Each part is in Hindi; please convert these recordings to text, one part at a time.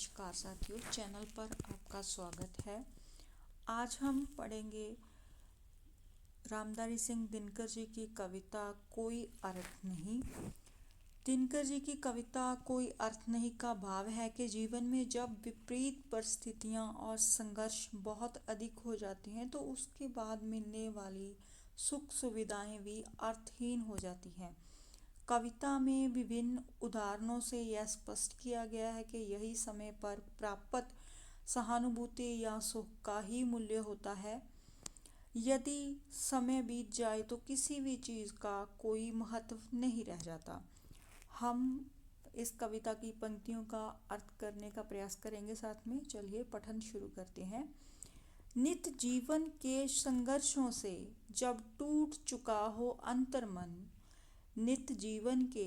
नमस्कार साथियों, चैनल पर आपका स्वागत है। आज हम पढ़ेंगे रामधारी सिंह दिनकर जी की कविता कोई अर्थ नहीं। दिनकर जी की कविता कोई अर्थ नहीं का भाव है कि जीवन में जब विपरीत परिस्थितियां और संघर्ष बहुत अधिक हो जाते हैं तो उसके बाद मिलने वाली सुख सुविधाएं भी अर्थहीन हो जाती हैं। कविता में विभिन्न उदाहरणों से यह स्पष्ट किया गया है कि यही समय पर प्राप्त सहानुभूति या सुख का ही मूल्य होता है। यदि समय बीत जाए तो किसी भी चीज़ का कोई महत्व नहीं रह जाता। हम इस कविता की पंक्तियों का अर्थ करने का प्रयास करेंगे। साथ में चलिए पठन शुरू करते हैं। नित्य जीवन के संघर्षों से जब टूट चुका हो अंतर्मन, नित्य जीवन के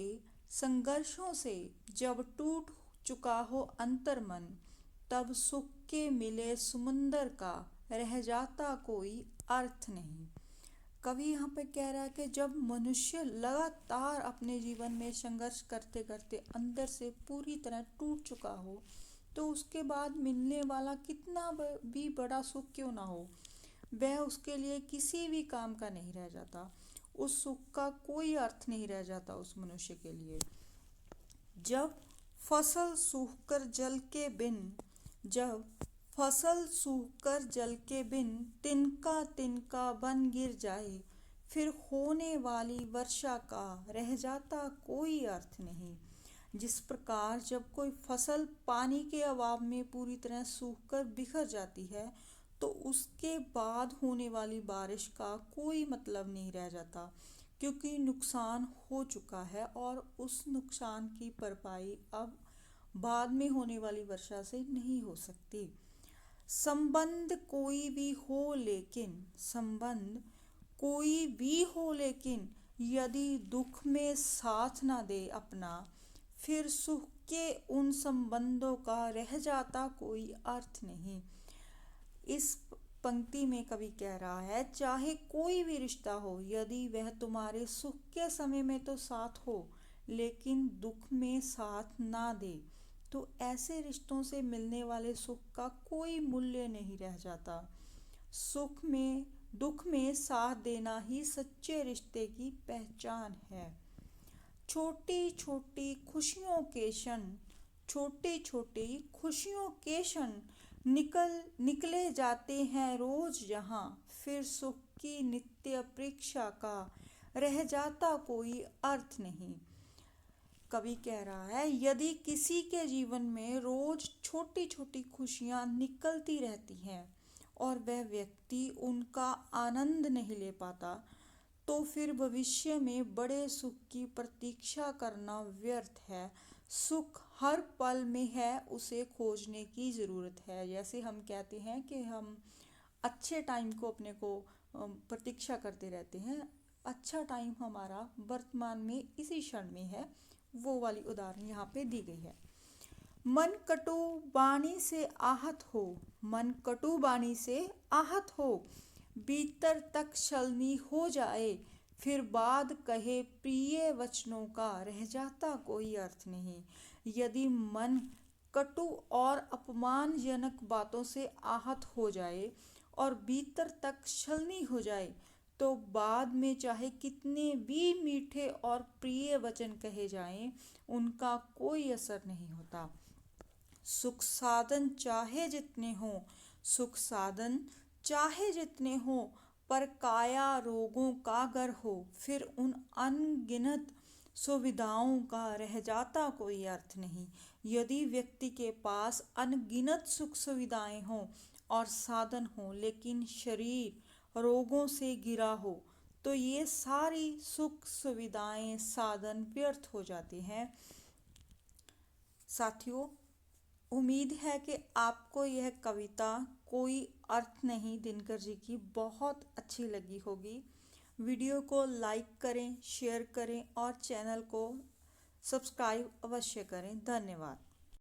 संघर्षों से जब टूट चुका हो अंतर्मन, तब सुख के मिले समुंदर का रह जाता कोई अर्थ नहीं। कवि यहाँ पे कह रहा है कि जब मनुष्य लगातार अपने जीवन में संघर्ष करते करते अंदर से पूरी तरह टूट चुका हो तो उसके बाद मिलने वाला कितना भी बड़ा सुख क्यों ना हो, वह उसके लिए किसी भी काम का नहीं रह जाता। उस सुख का कोई अर्थ नहीं रह जाता उस मनुष्य के लिए। जब फसल सूखकर जल के बिन, जब फसल सूखकर जल के बिन तिनका तिनका बन गिर जाए, फिर होने वाली वर्षा का रह जाता कोई अर्थ नहीं। जिस प्रकार जब कोई फसल पानी के अभाव में पूरी तरह सूखकर बिखर जाती है तो उसके बाद होने वाली बारिश का कोई मतलब नहीं रह जाता, क्योंकि नुकसान हो चुका है और उस नुकसान की भरपाई अब बाद में होने वाली वर्षा से नहीं हो सकती। संबंध कोई भी हो लेकिन, संबंध कोई भी हो लेकिन यदि दुख में साथ ना दे अपना, फिर सुख के उन संबंधों का रह जाता कोई अर्थ नहीं। इस पंक्ति में कवि कह रहा है, चाहे कोई भी रिश्ता हो, यदि वह तुम्हारे सुख के समय में तो साथ हो लेकिन दुख में साथ ना दे, तो ऐसे रिश्तों से मिलने वाले सुख का कोई मूल्य नहीं रह जाता। सुख में दुख में साथ देना ही सच्चे रिश्ते की पहचान है। छोटी छोटी खुशियों के क्षण, छोटी छोटी खुशियों के क्षण निकले जाते हैं रोज यहाँ, फिर सुख की नित्य परीक्षा का रह जाता कोई अर्थ नहीं। कवि कह रहा है, यदि किसी के जीवन में रोज छोटी छोटी खुशियाँ निकलती रहती हैं और वह व्यक्ति उनका आनंद नहीं ले पाता, तो फिर भविष्य में बड़े सुख की प्रतीक्षा करना व्यर्थ है। सुख हर पल में है, उसे खोजने की ज़रूरत है। जैसे हम कहते हैं कि हम अच्छे टाइम को अपने को प्रतीक्षा करते रहते हैं, अच्छा टाइम हमारा वर्तमान में इसी क्षण में है, वो वाली उदाहरण यहाँ पे दी गई है। मन कटु वाणी से आहत हो, मन कटु वाणी से आहत हो, भीतर तक छलनी हो जाए, फिर बाद कहे प्रिय वचनों का रह जाता कोई अर्थ नहीं। यदि मन कटु और अपमानजनक बातों से आहत हो जाए और भीतर तक छलनी हो जाए तो बाद में चाहे कितने भी मीठे और प्रिय वचन कहे जाएं, उनका कोई असर नहीं होता। सुख साधन चाहे जितने हों, सुख साधन चाहे जितने हों, पर काया रोगों का घर हो, फिर उन अनगिनत सुविधाओं का रह जाता कोई अर्थ नहीं। यदि व्यक्ति के पास अनगिनत सुख सुविधाएं हों और साधन हों लेकिन शरीर रोगों से घिरा हो तो ये सारी सुख सुविधाएं साधन व्यर्थ हो जाते हैं। साथियों, उम्मीद है कि आपको यह कविता कोई अर्थ नहीं दिनकर जी की बहुत अच्छी लगी होगी। वीडियो को लाइक करें, शेयर करें और चैनल को सब्सक्राइब अवश्य करें। धन्यवाद।